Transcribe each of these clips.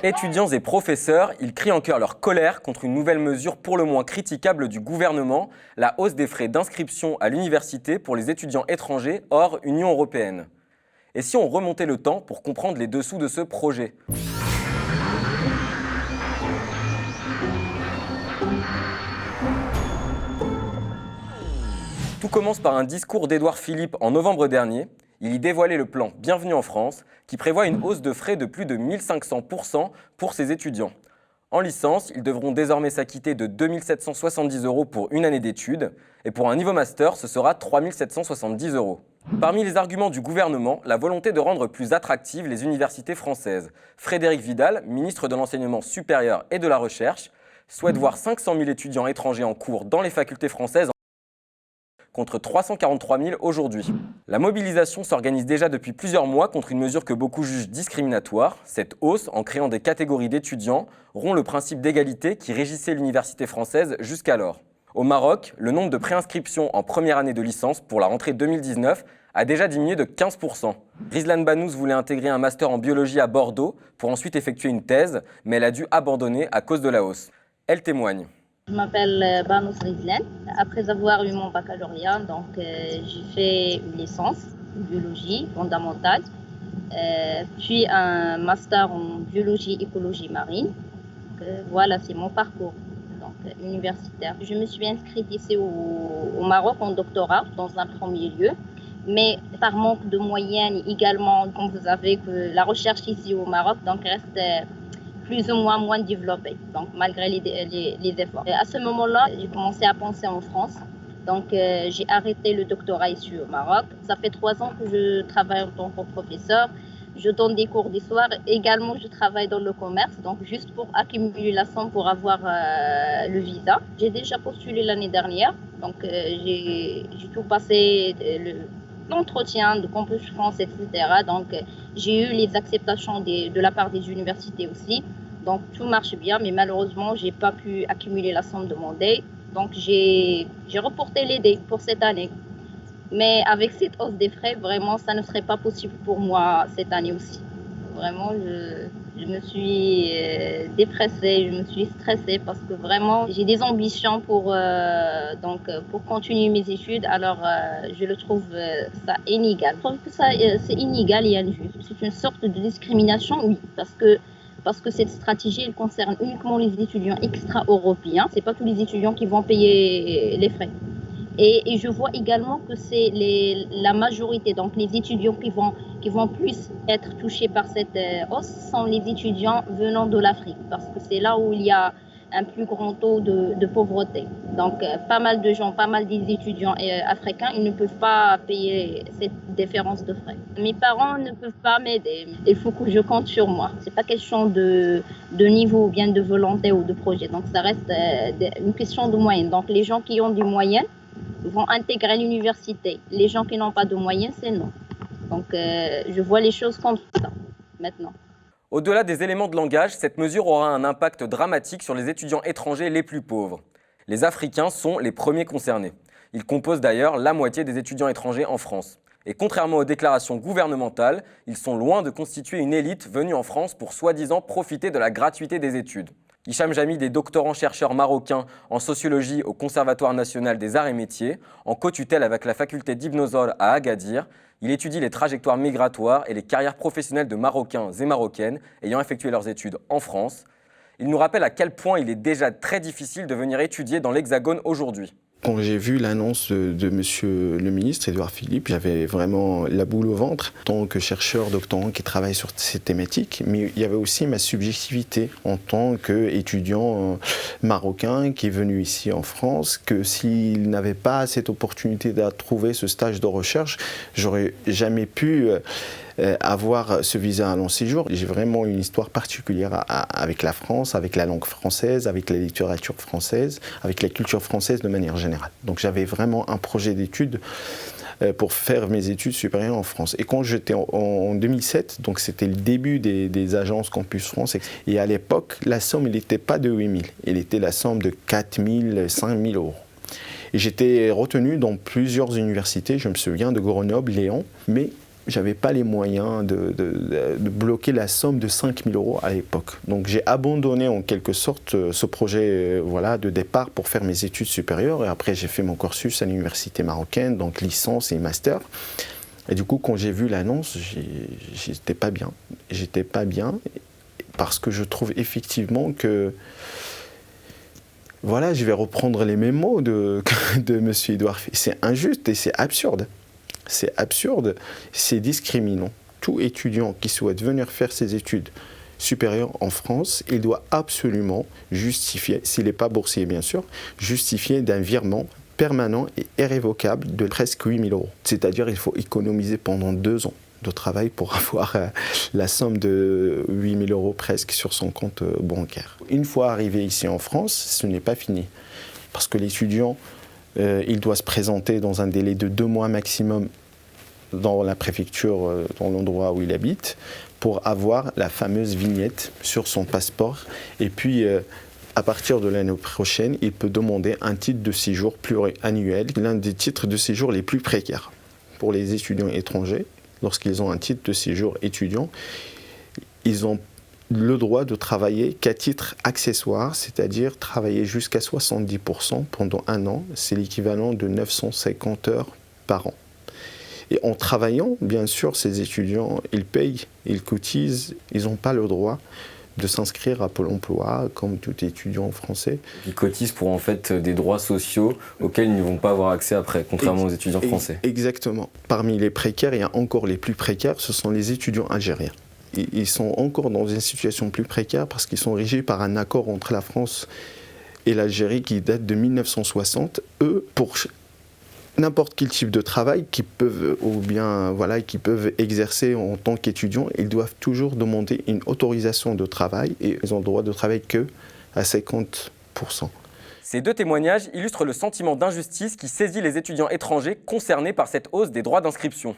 Étudiants et professeurs, ils crient en chœur leur colère contre une nouvelle mesure pour le moins critiquable du gouvernement, la hausse des frais d'inscription à l'université pour les étudiants étrangers hors Union européenne. Et si on remontait le temps pour comprendre les dessous de ce projet ? Tout commence par un discours d'Édouard Philippe en novembre dernier. Il y dévoilait le plan Bienvenue en France, qui prévoit une hausse de frais de plus de 1500% pour ses étudiants. En licence, ils devront désormais s'acquitter de 2 770 € pour une année d'études, et pour un niveau master, ce sera 3 770 €. Parmi les arguments du gouvernement, la volonté de rendre plus attractives les universités françaises. Frédérique Vidal, ministre de l'Enseignement supérieur et de la Recherche, souhaite voir 500 000 étudiants étrangers en cours dans les facultés françaises contre 343 000 aujourd'hui. La mobilisation s'organise déjà depuis plusieurs mois contre une mesure que beaucoup jugent discriminatoire. Cette hausse, en créant des catégories d'étudiants, rompt le principe d'égalité qui régissait l'université française jusqu'alors. Au Maroc, le nombre de préinscriptions en première année de licence pour la rentrée 2019 a déjà diminué de 15%. Rizlan Banouz voulait intégrer un master en biologie à Bordeaux pour ensuite effectuer une thèse, mais elle a dû abandonner à cause de la hausse. Elle témoigne. Je m'appelle Banouz Rizlan. Après avoir eu mon baccalauréat, j'ai fait une licence en biologie fondamentale, puis un master en biologie écologie marine. Voilà, c'est mon parcours universitaire. Je me suis inscrite ici au Maroc en doctorat dans un premier lieu, mais par manque de moyens également, comme vous savez, que la recherche ici au Maroc reste plus ou moins développée, malgré les efforts. Et à ce moment-là, j'ai commencé à penser en France. J'ai arrêté le doctorat ici au Maroc. Ça fait 3 ans que je travaille en tant que professeur. Je donne des cours d'histoire. Également, je travaille dans le commerce, juste pour accumuler la somme pour avoir le visa. J'ai déjà postulé l'année dernière. J'ai tout passé, l'entretien de Campus France, etc. J'ai eu les acceptations de la part des universités aussi. Tout marche bien, mais malheureusement, je n'ai pas pu accumuler la somme demandée. J'ai reporté les dés pour cette année. Mais avec cette hausse des frais, vraiment, ça ne serait pas possible pour moi cette année aussi. Vraiment, je me suis dépressée, je me suis stressée parce que vraiment, j'ai des ambitions pour continuer mes études. Alors, je le trouve ça inégal. Je trouve que c'est inégal et injuste. C'est une sorte de discrimination, oui, parce que cette stratégie, elle concerne uniquement les étudiants extra-européens. Ce n'est pas tous les étudiants qui vont payer les frais. Et je vois également que c'est la majorité, les étudiants qui vont plus être touchés par cette hausse sont les étudiants venant de l'Afrique, parce que c'est là où il y a un plus grand taux de pauvreté. Pas mal de gens, pas mal des étudiants africains, ils ne peuvent pas payer cette différence de frais. Mes parents ne peuvent pas m'aider. Il faut que je compte sur moi. C'est pas question de niveau ou bien de volonté ou de projet. Ça reste une question de moyens. Les gens qui ont des moyens vont intégrer l'université. Les gens qui n'ont pas de moyens, c'est non. Je vois les choses comme ça maintenant. Au-delà des éléments de langage, cette mesure aura un impact dramatique sur les étudiants étrangers les plus pauvres. Les Africains sont les premiers concernés. Ils composent d'ailleurs la moitié des étudiants étrangers en France. Et contrairement aux déclarations gouvernementales, ils sont loin de constituer une élite venue en France pour soi-disant profiter de la gratuité des études. Hicham Jamid est doctorant-chercheur marocain en sociologie au Conservatoire national des arts et métiers, en co-tutelle avec la faculté d'Ibn Zor à Agadir. Il étudie les trajectoires migratoires et les carrières professionnelles de Marocains et Marocaines ayant effectué leurs études en France. Il nous rappelle à quel point il est déjà très difficile de venir étudier dans l'Hexagone aujourd'hui. Quand j'ai vu l'annonce de monsieur le ministre, Édouard Philippe, j'avais vraiment la boule au ventre. En tant que chercheur, doctorant qui travaille sur ces thématiques, mais il y avait aussi ma subjectivité en tant qu'étudiant marocain qui est venu ici en France, que s'il n'avait pas cette opportunité de trouver ce stage de recherche, j'aurais jamais pu avoir ce visa à long séjour. J'ai vraiment une histoire particulière avec la France, avec la langue française, avec la littérature française, avec la culture française de manière générale. Donc j'avais vraiment un projet d'études pour faire mes études supérieures en France. Et quand j'étais en 2007, donc c'était le début des agences Campus France, et à l'époque, la somme, elle n'était pas de 8 000, elle était la somme de 4 000, 5 000 euros. Et j'étais retenu dans plusieurs universités, je me souviens de Grenoble, Lyon, mais j'avais pas les moyens de bloquer la somme de 5 000 € à l'époque. Donc j'ai abandonné en quelque sorte ce projet de départ pour faire mes études supérieures. Et après j'ai fait mon cursus à l'université marocaine, donc licence et master. Et du coup quand j'ai vu l'annonce, j'étais pas bien. J'étais pas bien parce que je trouve effectivement que... Voilà, je vais reprendre les mêmes mots de M. Édouard Philippe. C'est injuste et c'est absurde. C'est absurde, c'est discriminant. Tout étudiant qui souhaite venir faire ses études supérieures en France, il doit absolument justifier, s'il n'est pas boursier bien sûr, justifier d'un virement permanent et irrévocable de presque 8 000 €. C'est-à-dire qu'il faut économiser pendant 2 ans de travail pour avoir la somme de 8 000 € presque sur son compte bancaire. Une fois arrivé ici en France, ce n'est pas fini. Parce que l'étudiant, il doit se présenter dans un délai de 2 mois maximum dans la préfecture, dans l'endroit où il habite, pour avoir la fameuse vignette sur son passeport. Et puis, à partir de l'année prochaine, il peut demander un titre de séjour pluriannuel, l'un des titres de séjour les plus précaires pour les étudiants étrangers. Lorsqu'ils ont un titre de séjour étudiant, ils ont le droit de travailler qu'à titre accessoire, c'est-à-dire travailler jusqu'à 70% pendant 1 an. C'est l'équivalent de 950 heures par an. Et en travaillant, bien sûr, ces étudiants, ils payent, ils cotisent, ils n'ont pas le droit de s'inscrire à Pôle emploi, comme tout étudiant français. Ils cotisent pour en fait des droits sociaux auxquels ils ne vont pas avoir accès après, contrairement aux étudiants français. Exactement. Parmi les précaires, il y a encore les plus précaires, ce sont les étudiants algériens. Ils sont encore dans une situation plus précaire parce qu'ils sont régis par un accord entre la France et l'Algérie qui date de 1960. Eux, pour n'importe quel type de travail qu'ils peuvent exercer en tant qu'étudiants, ils doivent toujours demander une autorisation de travail et ils ont le droit de travailler qu'à 50%. Ces 2 témoignages illustrent le sentiment d'injustice qui saisit les étudiants étrangers concernés par cette hausse des droits d'inscription.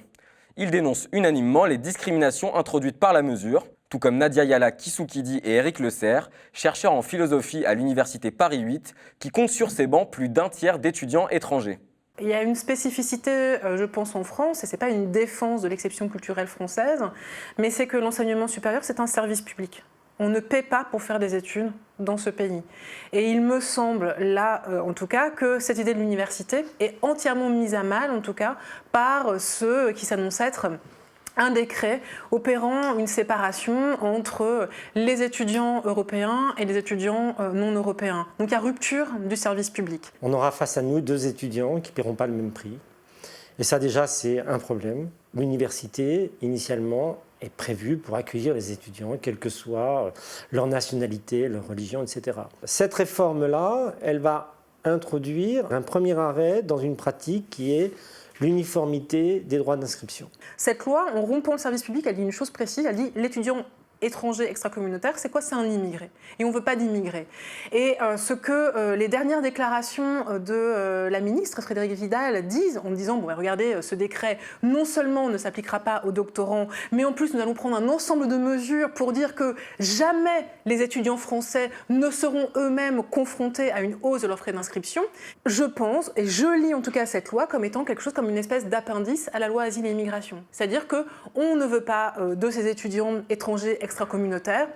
Ils dénoncent unanimement les discriminations introduites par la mesure, tout comme Nadia Yala Kissoukidi et Éric Le Serre, chercheurs en philosophie à l'université Paris 8, qui comptent sur ses bancs plus d'1 tiers d'étudiants étrangers. Il y a une spécificité, je pense, en France, et ce n'est pas une défense de l'exception culturelle française, mais c'est que l'enseignement supérieur, c'est un service public. On ne paie pas pour faire des études dans ce pays. Et il me semble, là, en tout cas, que cette idée de l'université est entièrement mise à mal, en tout cas, par ceux qui s'annoncent être un décret opérant une séparation entre les étudiants européens et les étudiants non européens. Donc il y a rupture du service public. On aura face à nous 2 étudiants qui ne paieront pas le même prix. Et ça déjà c'est un problème. L'université initialement est prévue pour accueillir les étudiants, quelle que soit leur nationalité, leur religion, etc. Cette réforme-là, elle va introduire un premier arrêt dans une pratique qui est l'uniformité des droits d'inscription. Cette loi, en rompant le service public, elle dit une chose précise, elle dit l'étudiant étranger extracommunautaire, c'est quoi? C'est un immigré. Et on ne veut pas d'immigrés. Et ce que les dernières déclarations de la ministre Frédérique Vidal disent, en disant, bon, regardez, ce décret non seulement ne s'appliquera pas aux doctorants, mais en plus nous allons prendre un ensemble de mesures pour dire que jamais les étudiants français ne seront eux-mêmes confrontés à une hausse de leurs frais d'inscription. Je pense, et je lis en tout cas cette loi comme étant quelque chose comme une espèce d'appendice à la loi Asile et Immigration. C'est-à-dire qu'on ne veut pas de ces étudiants étrangers extracommunautaires,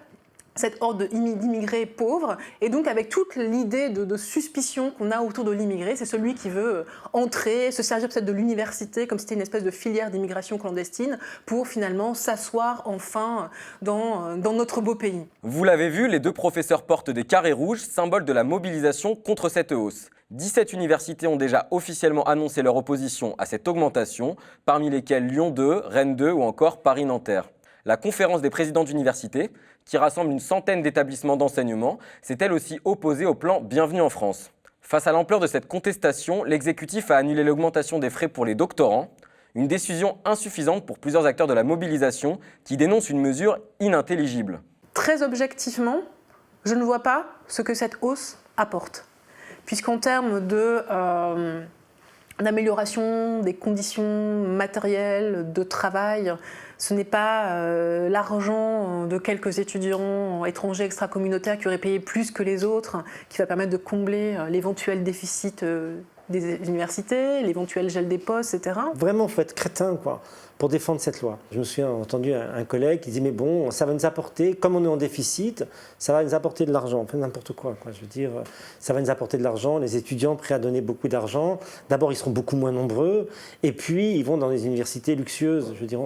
cette horde d'immigrés pauvres, et donc avec toute l'idée de suspicion qu'on a autour de l'immigré, c'est celui qui veut entrer, se servir peut-être de l'université comme si c'était une espèce de filière d'immigration clandestine pour finalement s'asseoir enfin dans notre beau pays. Vous l'avez vu, les 2 professeurs portent des carrés rouges, symbole de la mobilisation contre cette hausse. 17 universités ont déjà officiellement annoncé leur opposition à cette augmentation, parmi lesquelles Lyon 2, Rennes 2 ou encore Paris-Nanterre. La conférence des présidents d'université, qui rassemble une centaine d'établissements d'enseignement, s'est elle aussi opposée au plan Bienvenue en France. Face à l'ampleur de cette contestation, l'exécutif a annulé l'augmentation des frais pour les doctorants, une décision insuffisante pour plusieurs acteurs de la mobilisation qui dénoncent une mesure inintelligible. Très objectivement, je ne vois pas ce que cette hausse apporte. Puisqu'en termes d'amélioration des conditions matérielles de travail, ce n'est pas l'argent de quelques étudiants étrangers extracommunautaires qui auraient payé plus que les autres qui va permettre de combler l'éventuel déficit des universités, l'éventuel gel des postes, etc. Vraiment, il faut être crétin, quoi, pour défendre cette loi. Je me suis entendu un collègue qui dit mais bon, ça va nous apporter, comme on est en déficit, ça va nous apporter de l'argent. Enfin, n'importe quoi. Je veux dire, ça va nous apporter de l'argent. Les étudiants prêts à donner beaucoup d'argent. D'abord, ils seront beaucoup moins nombreux. Et puis, ils vont dans des universités luxueuses. Je veux dire,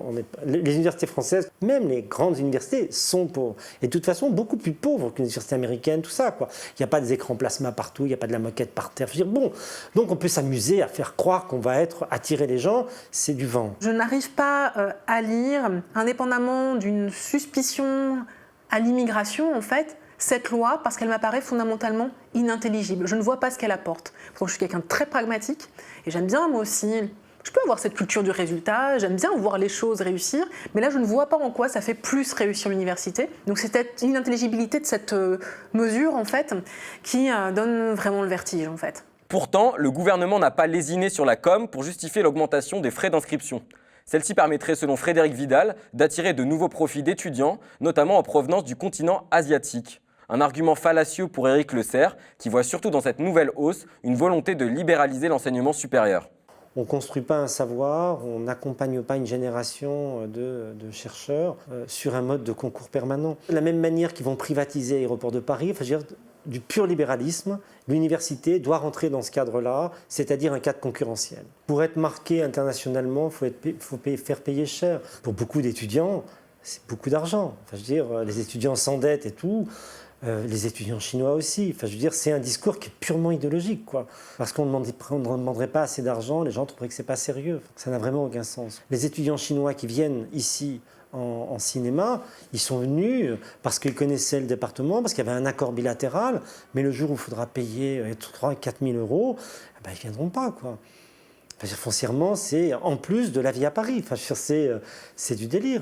les universités françaises, même les grandes universités, sont pauvres. Et de toute façon, beaucoup plus pauvres qu'une université américaine, tout ça, quoi. Il n'y a pas des écrans plasma partout, il n'y a pas de la moquette par terre. Je veux dire, bon, donc on peut s'amuser à faire croire qu'on va attirer les gens. C'est du vent. Je n'arrive pas à lire, indépendamment d'une suspicion à l'immigration, en fait, cette loi, parce qu'elle m'apparaît fondamentalement inintelligible. Je ne vois pas ce qu'elle apporte. Pourtant, je suis quelqu'un de très pragmatique et j'aime bien, moi aussi, je peux avoir cette culture du résultat, j'aime bien voir les choses réussir, mais là, je ne vois pas en quoi ça fait plus réussir l'université. Donc, c'est cette inintelligibilité de cette mesure, en fait, qui donne vraiment le vertige, en fait. Pourtant, le gouvernement n'a pas lésiné sur la com pour justifier l'augmentation des frais d'inscription. Celle-ci permettrait, selon Frédéric Vidal, d'attirer de nouveaux profils d'étudiants, notamment en provenance du continent asiatique. Un argument fallacieux pour Éric Le Serre, qui voit surtout dans cette nouvelle hausse une volonté de libéraliser l'enseignement supérieur. On ne construit pas un savoir, on n'accompagne pas une génération de chercheurs sur un mode de concours permanent. De la même manière qu'ils vont privatiser Aéroports de Paris, enfin, je veux dire, du pur libéralisme, l'université doit rentrer dans ce cadre-là, c'est-à-dire un cadre concurrentiel. Pour être marqué internationalement, il faut faire payer cher. Pour beaucoup d'étudiants, c'est beaucoup d'argent. Enfin, je veux dire, les étudiants s'endettent et tout, les étudiants chinois aussi. Enfin, je veux dire, c'est un discours qui est purement idéologique, quoi. Parce qu'on ne demanderait pas assez d'argent, les gens trouveraient que ce n'est pas sérieux. Ça n'a vraiment aucun sens. Les étudiants chinois qui viennent ici en cinéma, ils sont venus parce qu'ils connaissaient le département, parce qu'il y avait un accord bilatéral, mais le jour où il faudra payer 3 000 à 4 000 euros, eh ben, ils ne viendront pas, quoi. Enfin, foncièrement, c'est en plus de la vie à Paris. Enfin, c'est du délire.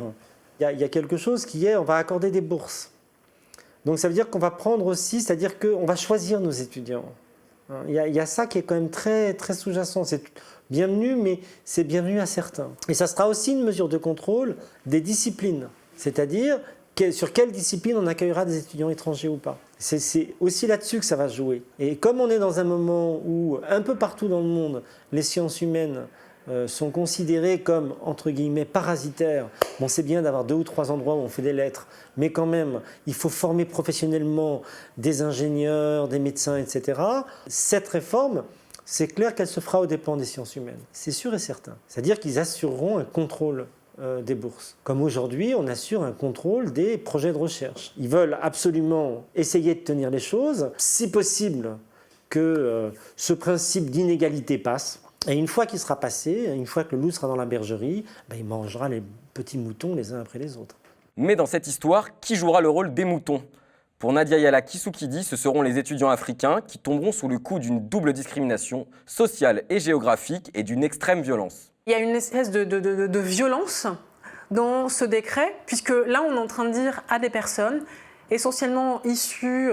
Il y a quelque chose qui est, on va accorder des bourses. Donc ça veut dire qu'on va prendre aussi, c'est-à-dire qu'on va choisir nos étudiants. Il y a ça qui est quand même très, très sous-jacent. C'est bienvenu, mais c'est bienvenu à certains. Et ça sera aussi une mesure de contrôle des disciplines, c'est-à-dire sur quelle discipline on accueillera des étudiants étrangers ou pas. C'est aussi là-dessus que ça va se jouer. Et comme on est dans un moment où, un peu partout dans le monde, les sciences humaines sont considérées comme, entre guillemets, parasitaires. Bon, c'est bien d'avoir 2 ou 3 endroits où on fait des lettres, mais quand même, il faut former professionnellement des ingénieurs, des médecins, etc. Cette réforme, c'est clair qu'elle se fera aux dépens des sciences humaines. C'est sûr et certain. C'est-à-dire qu'ils assureront un contrôle des bourses. Comme aujourd'hui, on assure un contrôle des projets de recherche. Ils veulent absolument essayer de tenir les choses, si possible que ce principe d'inégalité passe. Et une fois qu'il sera passé, une fois que le loup sera dans la bergerie, ben il mangera les petits moutons les uns après les autres. Mais dans cette histoire, qui jouera le rôle des moutons ? Pour Nadia Yala Kissoukidi, ce seront les étudiants africains qui tomberont sous le coup d'une double discrimination sociale et géographique et d'une extrême violence. Il y a une espèce de violence dans ce décret, puisque là, on est en train de dire à des personnes, essentiellement issues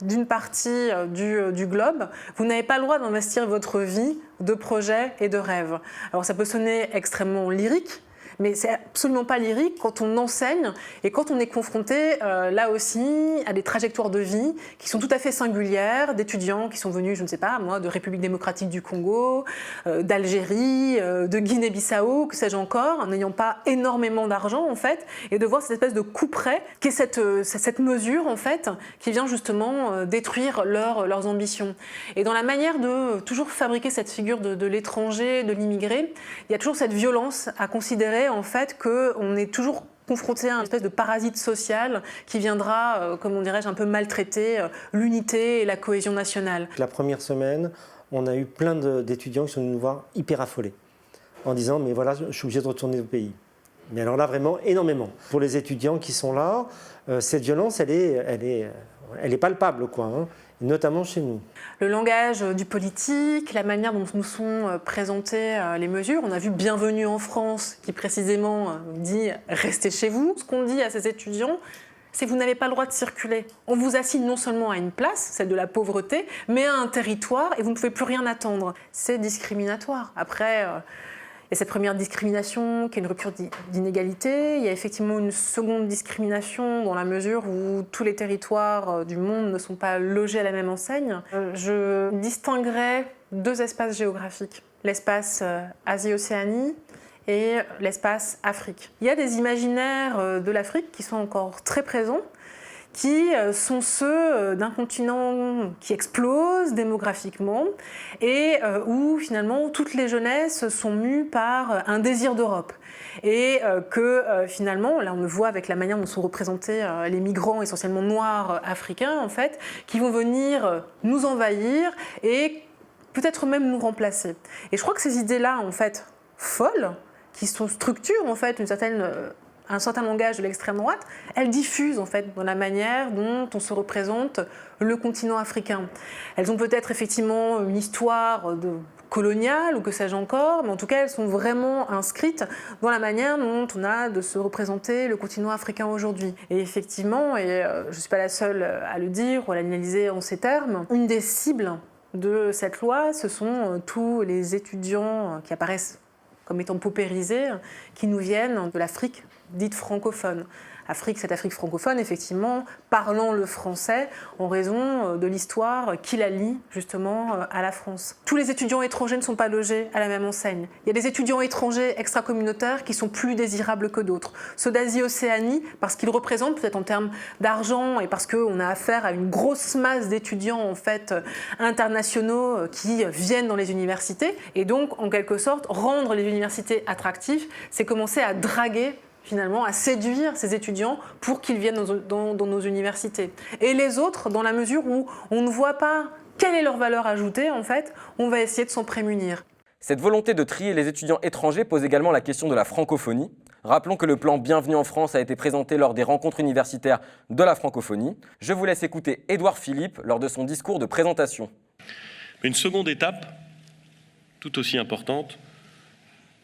d'une partie du globe, vous n'avez pas le droit d'investir votre vie de projets et de rêves. Alors ça peut sonner extrêmement lyrique, mais c'est absolument pas lyrique quand on enseigne et quand on est confronté, là aussi, à des trajectoires de vie qui sont tout à fait singulières, d'étudiants qui sont venus, je ne sais pas, moi, de République démocratique du Congo, d'Algérie, de Guinée-Bissau, que sais-je encore, n'ayant pas énormément d'argent, en fait, et de voir cette espèce de couperet qui est cette mesure, en fait, qui vient justement détruire leurs ambitions. Et dans la manière de toujours fabriquer cette figure de l'étranger, de l'immigré, il y a toujours cette violence à considérer en fait qu'on est toujours confronté à une espèce de parasite social qui viendra, comment dirais-je, un peu maltraiter l'unité et la cohésion nationale. La première semaine, on a eu plein d'étudiants qui sont venus nous voir hyper affolés, en disant « mais voilà, je suis obligé de retourner au pays ». Mais alors là, vraiment, énormément. Pour les étudiants qui sont là, cette violence, elle est palpable, quoi, hein, notamment chez nous. Le langage du politique, la manière dont nous sont présentées les mesures. On a vu Bienvenue en France, qui précisément dit « restez chez vous ». Ce qu'on dit à ces étudiants, c'est que vous n'avez pas le droit de circuler. On vous assigne non seulement à une place, celle de la pauvreté, mais à un territoire, et vous ne pouvez plus rien attendre. C'est discriminatoire. Après, il y a cette première discrimination qui est une rupture d'inégalité. Il y a effectivement une seconde discrimination dans la mesure où tous les territoires du monde ne sont pas logés à la même enseigne. Je distinguerais 2 espaces géographiques, l'espace Asie-Océanie et l'espace Afrique. Il y a des imaginaires de l'Afrique qui sont encore très présents, qui sont ceux d'un continent qui explose démographiquement et où finalement toutes les jeunesses sont mues par un désir d'Europe. Et que finalement, là on le voit avec la manière dont sont représentés les migrants essentiellement noirs africains en fait, qui vont venir nous envahir et peut-être même nous remplacer. Et je crois que ces idées-là en fait folles, qui sont structurent en fait un certain langage de l'extrême droite, elles diffusent en fait dans la manière dont on se représente le continent africain. Elles ont peut-être effectivement une histoire coloniale ou que sais-je encore, mais en tout cas elles sont vraiment inscrites dans la manière dont on a de se représenter le continent africain aujourd'hui. Et effectivement, et je ne suis pas la seule à le dire ou à l'analyser en ces termes, une des cibles de cette loi, ce sont tous les étudiants qui apparaissent comme étant paupérisés, qui nous viennent de l'Afrique dite francophone. Cette Afrique francophone, effectivement, parlant le français en raison de l'histoire qui la lie justement à la France. Tous les étudiants étrangers ne sont pas logés à la même enseigne. Il y a des étudiants étrangers extracommunautaires qui sont plus désirables que d'autres. Ceux d'Asie-Océanie, parce qu'ils représentent peut-être en termes d'argent et parce qu'on a affaire à une grosse masse d'étudiants en fait internationaux qui viennent dans les universités. Et donc, en quelque sorte, rendre les universités attractives, c'est commencer à draguer finalement, à séduire ces étudiants pour qu'ils viennent dans nos universités. Et les autres, dans la mesure où on ne voit pas quelle est leur valeur ajoutée, en fait, on va essayer de s'en prémunir. Cette volonté de trier les étudiants étrangers pose également la question de la francophonie. Rappelons que le plan Bienvenue en France a été présenté lors des rencontres universitaires de la francophonie. Je vous laisse écouter Édouard Philippe lors de son discours de présentation. Une seconde étape, tout aussi importante,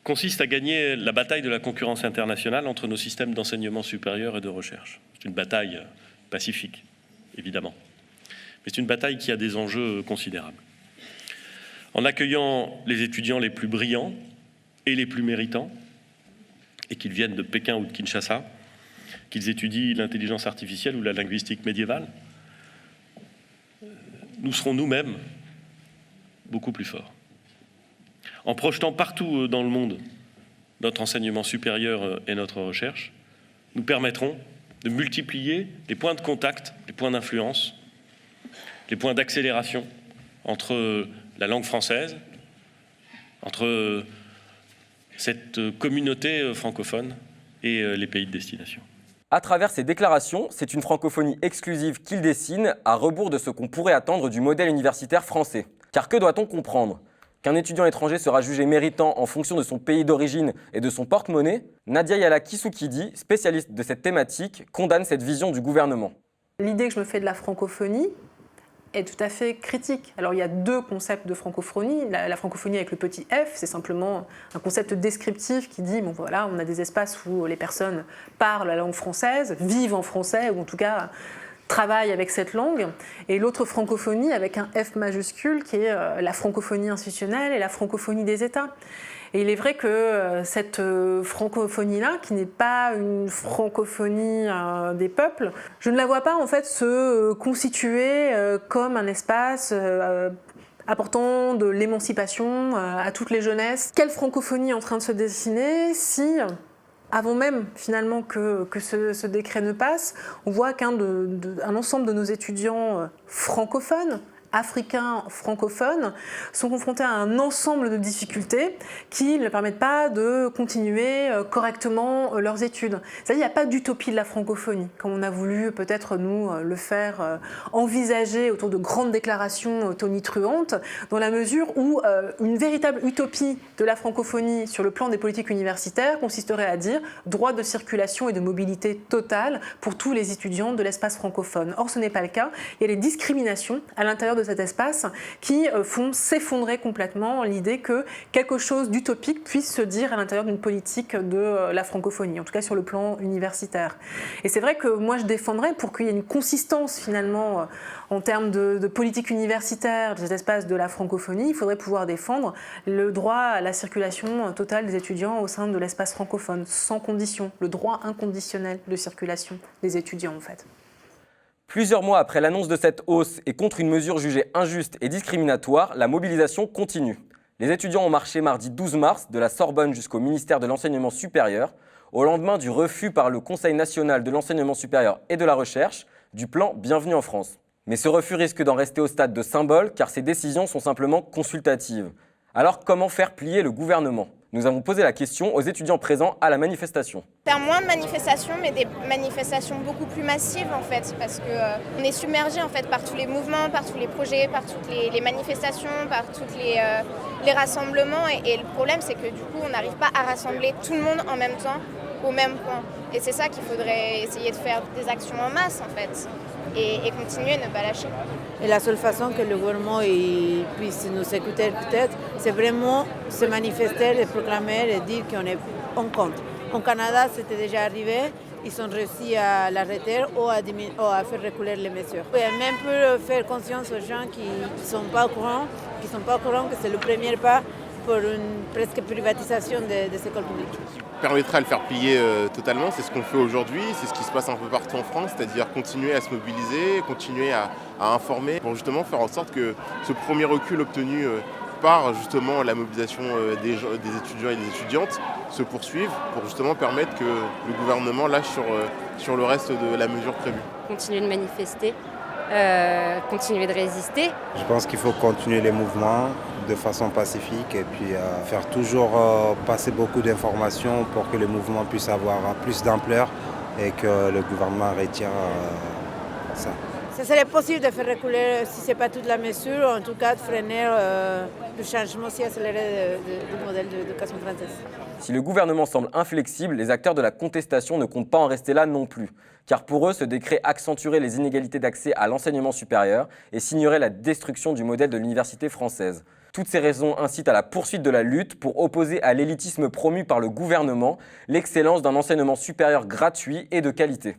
consiste à gagner la bataille de la concurrence internationale entre nos systèmes d'enseignement supérieur et de recherche. C'est une bataille pacifique, évidemment, mais c'est une bataille qui a des enjeux considérables. En accueillant les étudiants les plus brillants et les plus méritants, et qu'ils viennent de Pékin ou de Kinshasa, qu'ils étudient l'intelligence artificielle ou la linguistique médiévale, nous serons nous-mêmes beaucoup plus forts. En projetant partout dans le monde notre enseignement supérieur et notre recherche, nous permettrons de multiplier les points de contact, les points d'influence, les points d'accélération entre la langue française, entre cette communauté francophone et les pays de destination. À travers ces déclarations, c'est une francophonie exclusive qu'il dessine, à rebours de ce qu'on pourrait attendre du modèle universitaire français. Car que doit-on comprendre ? Qu'un étudiant étranger sera jugé méritant en fonction de son pays d'origine et de son porte-monnaie? Nadia Yala Kisukidi, spécialiste de cette thématique, condamne cette vision du gouvernement. L'idée que je me fais de la francophonie est tout à fait critique. Alors il y a 2 concepts de francophonie. La francophonie avec le petit f, c'est simplement un concept descriptif qui dit, bon voilà, on a des espaces où les personnes parlent la langue française, vivent en français, ou en tout cas travaille avec cette langue, et l'autre francophonie avec un F majuscule qui est la francophonie institutionnelle et la francophonie des États. Et il est vrai que cette francophonie-là, qui n'est pas une francophonie des peuples, je ne la vois pas en fait se constituer comme un espace apportant de l'émancipation à toutes les jeunesses. Quelle francophonie est en train de se dessiner si, avant même finalement que ce décret ne passe, on voit qu'un ensemble de nos étudiants francophones, africains francophones, sont confrontés à un ensemble de difficultés qui ne permettent pas de continuer correctement leurs études. C'est-à-dire qu'il n'y a pas d'utopie de la francophonie, comme on a voulu peut-être nous le faire envisager autour de grandes déclarations tonitruantes, dans la mesure où une véritable utopie de la francophonie sur le plan des politiques universitaires consisterait à dire droit de circulation et de mobilité totale pour tous les étudiants de l'espace francophone. Or, ce n'est pas le cas. Il y a des discriminations à l'intérieur de cet espace qui font s'effondrer complètement l'idée que quelque chose d'utopique puisse se dire à l'intérieur d'une politique de la francophonie, en tout cas sur le plan universitaire. Et c'est vrai que moi je défendrais, pour qu'il y ait une consistance finalement en termes de politique universitaire de cet espace de la francophonie, il faudrait pouvoir défendre le droit à la circulation totale des étudiants au sein de l'espace francophone, sans condition, le droit inconditionnel de circulation des étudiants en fait. Plusieurs mois après l'annonce de cette hausse et contre une mesure jugée injuste et discriminatoire, la mobilisation continue. Les étudiants ont marché mardi 12 mars de la Sorbonne jusqu'au ministère de l'Enseignement supérieur, au lendemain du refus par le Conseil national de l'enseignement supérieur et de la recherche du plan Bienvenue en France. Mais ce refus risque d'en rester au stade de symbole car ces décisions sont simplement consultatives. Alors comment faire plier le gouvernement ? Nous avons posé la question aux étudiants présents à la manifestation. Faire moins de manifestations, mais des manifestations beaucoup plus massives en fait, parce qu'on est submergé en fait par tous les mouvements, par tous les projets, par toutes les manifestations, par tous les rassemblements. Et le problème, c'est que du coup, on n'arrive pas à rassembler tout le monde en même temps, au même point. Et c'est ça qu'il faudrait essayer de faire des actions en masse en fait, et continuer, ne pas lâcher. Et la seule façon que le gouvernement puisse nous écouter peut-être, c'est vraiment se manifester, et proclamer et dire qu'on compte. Au Canada, c'était déjà arrivé, ils ont réussi à l'arrêter ou à faire reculer les mesures. Et même pour faire conscience aux gens qui ne sont pas au courant, que c'est le premier pas pour une presque privatisation des écoles publiques. Permettrait à le faire plier totalement, c'est ce qu'on fait aujourd'hui, c'est ce qui se passe un peu partout en France, c'est-à-dire continuer à se mobiliser, continuer à informer pour justement faire en sorte que ce premier recul obtenu par justement la mobilisation des étudiants et des étudiantes se poursuive pour justement permettre que le gouvernement lâche sur le reste de la mesure prévue. Continuer de manifester, continuer de résister. Je pense qu'il faut continuer les mouvements de façon pacifique et puis faire toujours passer beaucoup d'informations pour que le mouvement puisse avoir plus d'ampleur et que le gouvernement retire ça. Ce serait possible de faire reculer, si ce n'est pas toute la mesure, en tout cas de freiner le changement si accéléré du modèle d'éducation française. Si le gouvernement semble inflexible, les acteurs de la contestation ne comptent pas en rester là non plus. Car pour eux, ce décret accentuerait les inégalités d'accès à l'enseignement supérieur et signerait la destruction du modèle de l'université française. Toutes ces raisons incitent à la poursuite de la lutte pour opposer à l'élitisme promu par le gouvernement l'excellence d'un enseignement supérieur gratuit et de qualité.